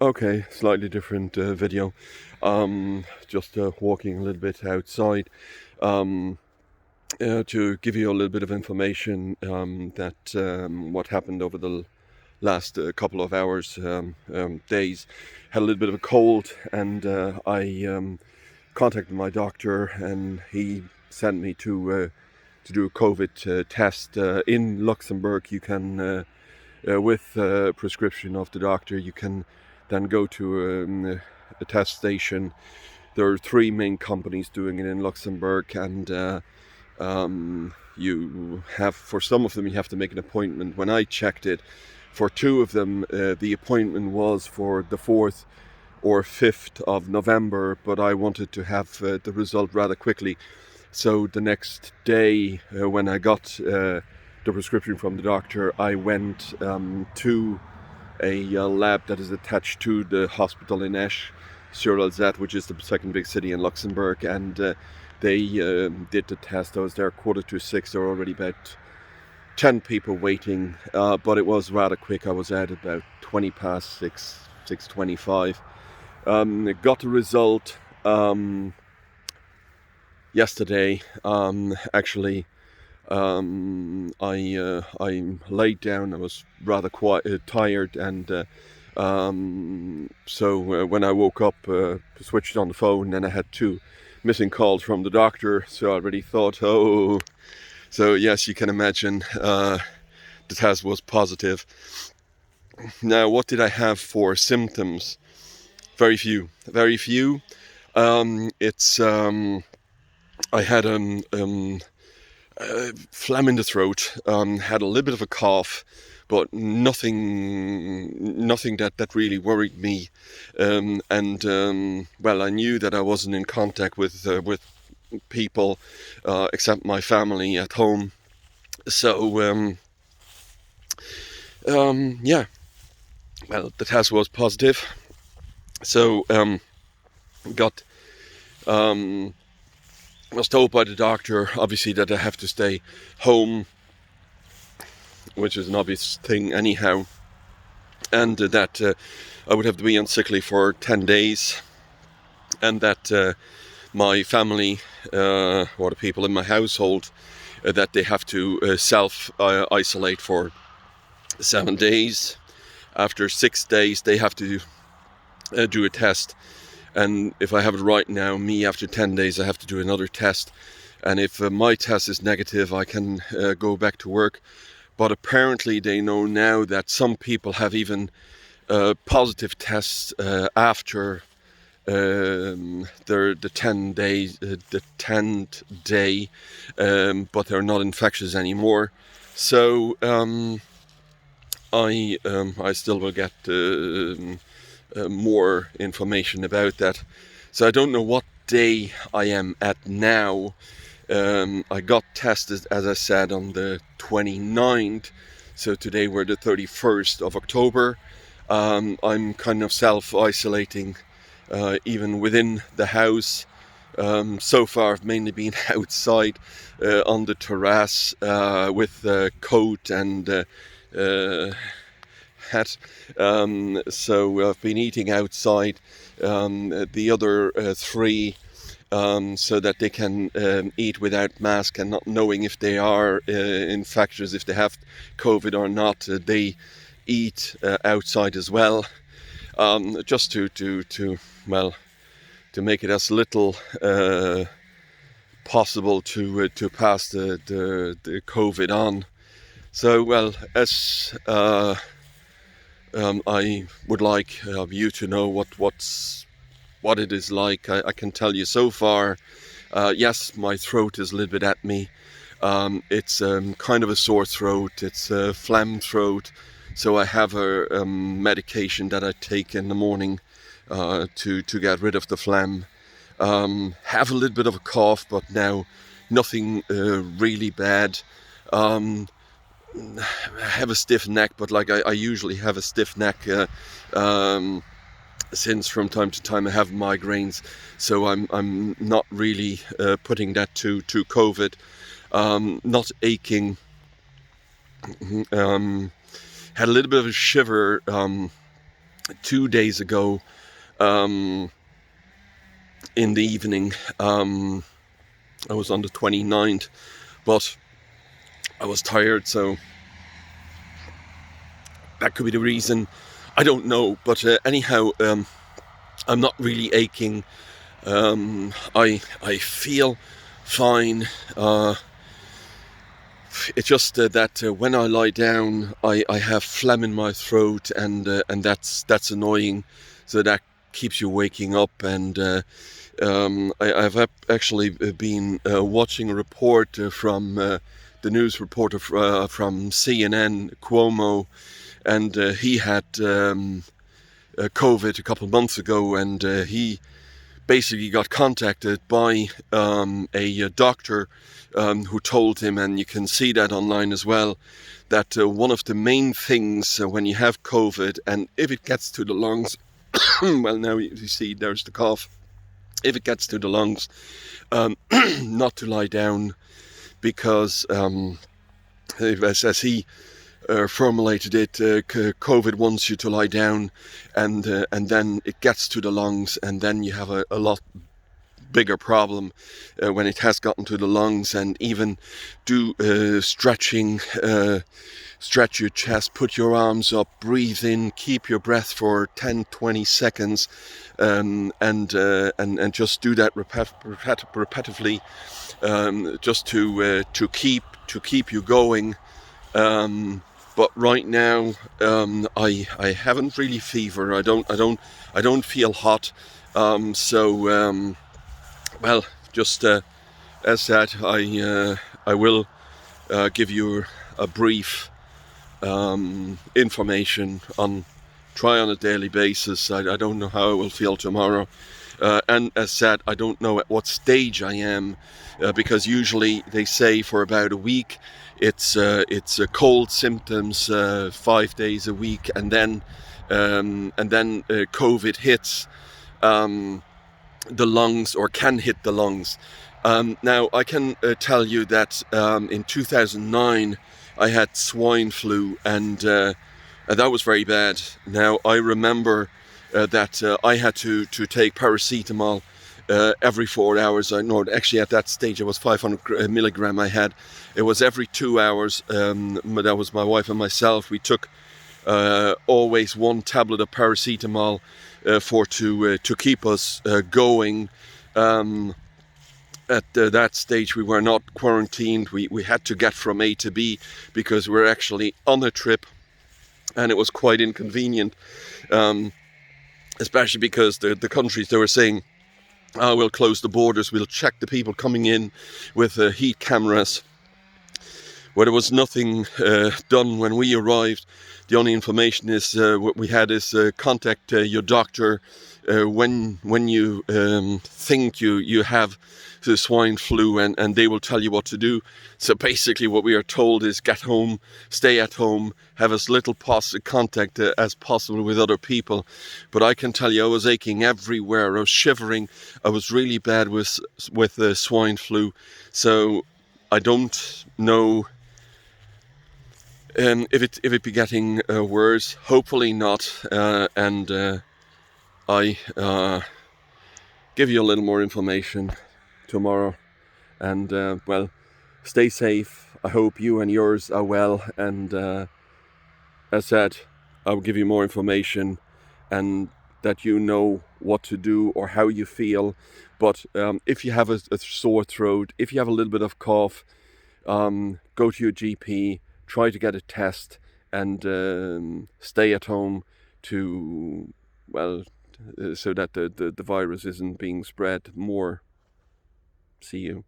Okay, slightly different video. Just walking a little bit outside um, to give you a little bit of information that what happened over the last couple of hours, days. Had a little bit of a cold, and I contacted my doctor, and he sent me to do a COVID test in Luxembourg. You can with prescription of the doctor, you can then go to a test station. There are three main companies doing it in Luxembourg, and you have, for some of them, you have to make an appointment. When I checked it, for two of them, the appointment was for the 4th or 5th of November, but I wanted to have the result rather quickly. So the next day, when I got the prescription from the doctor, I went to a lab that is attached to the hospital in Esch, sur Alzette, which is the second big city in Luxembourg, and they did the test. I was there 5:45. There were already about 10 people waiting, but it was rather quick. I was at about 20 past 6, 6:25. Got the result yesterday. Actually, I laid down. I was rather tired, and so when I woke up, switched on the phone, and I had two missing calls from the doctor. So I already thought, oh, so yes, you can imagine the test was positive. Now, what did I have for symptoms? Very few, very few. It's I had phlegm in the throat, had a little bit of a cough, but nothing that really worried me. Well, I knew that I wasn't in contact with people except my family at home. So yeah, well, the test was positive. So got was told by the doctor, obviously, that I have to stay home, which is an obvious thing anyhow, and that I would have to be on sick leave for 10 days, and that my family, or the people in my household, that they have to self-isolate for 7 days. After 6 days, they have to do a test. And if I have it right now, me, after 10 days, I have to do another test. And if my test is negative, I can go back to work. But apparently they know now that some people have even positive tests after the 10th day, but they're not infectious anymore. So I still will get more information about that. So I don't know what day I am at now. I got tested, as I said, on the 29th. So today we're the 31st of October. I'm kind of self-isolating even within the house. So far I've mainly been outside on the terrace with a coat and hat. So I've been eating outside. The other three, so that they can eat without mask and not knowing if they are infectious, if they have COVID or not, they eat outside as well, just to make it as little possible to pass the COVID on. So, well, as I would like you to know what it is like. I can tell you so far. Yes, my throat is a little bit at me. It's kind of a sore throat. It's a phlegm throat. So I have a medication that I take in the morning to get rid of the phlegm. Have a little bit of a cough, but now nothing really bad. I have a stiff neck, but like I usually have a stiff neck since from time to time I have migraines, so I'm not really putting that to COVID. Not aching. Had a little bit of a shiver 2 days ago, in the evening. I was on the 29th, but I was tired, so that could be the reason. I don't know, but anyhow, I'm not really aching. I feel fine. It's just that when I lie down, I have phlegm in my throat, and that's annoying. So that keeps you waking up. And I've actually been watching a report from the news reporter from CNN, Cuomo, and he had COVID a couple of months ago, and he basically got contacted by a doctor who told him, and you can see that online as well, that one of the main things when you have COVID, and if it gets to the lungs, well, now you see there's the cough. If it gets to the lungs, not to lie down, because as he formulated it, COVID wants you to lie down, and then it gets to the lungs, and then you have a lot bigger problem when it has gotten to the lungs. And even do stretching, stretch your chest, put your arms up, breathe in, keep your breath for 10-20 seconds, and just do that repetitively, just to keep you going. But right now, I haven't really fever. I don't feel hot. Well, just as said, I will give you a brief information on try on a daily basis. I don't know how I will feel tomorrow, and as said, I don't know at what stage I am, because usually they say for about a week it's cold symptoms, 5 days a week, and then COVID hits the lungs, or can hit the lungs. Now I can tell you that in 2009 I had swine flu, and that was very bad. Now I remember that I had to take paracetamol every 4 hours. I know actually at that stage it was 500 milligram I had. It was every 2 hours. That was my wife and myself. We took always one tablet of paracetamol to keep us going. At that stage we were not quarantined. We had to get from A to B because we were actually on a trip, and it was quite inconvenient, especially because the countries, they were saying, oh, we'll close the borders, we'll check the people coming in with heat cameras. Well, there was nothing done when we arrived. The only information is what we had is contact your doctor when you think you have the swine flu, and they will tell you what to do. So basically what we are told is get home, stay at home, have as little contact as possible with other people. But I can tell you I was aching everywhere. I was shivering. I was really bad with swine flu. So I don't know if it be getting worse. Hopefully not. And I give you a little more information tomorrow. And well, stay safe. I hope you and yours are well. And as said, I'll give you more information, and that you know what to do or how you feel. But if you have a sore throat, if you have a little bit of cough, go to your GP, try to get a test, and stay at home to, well, so that the virus isn't being spread more. See you.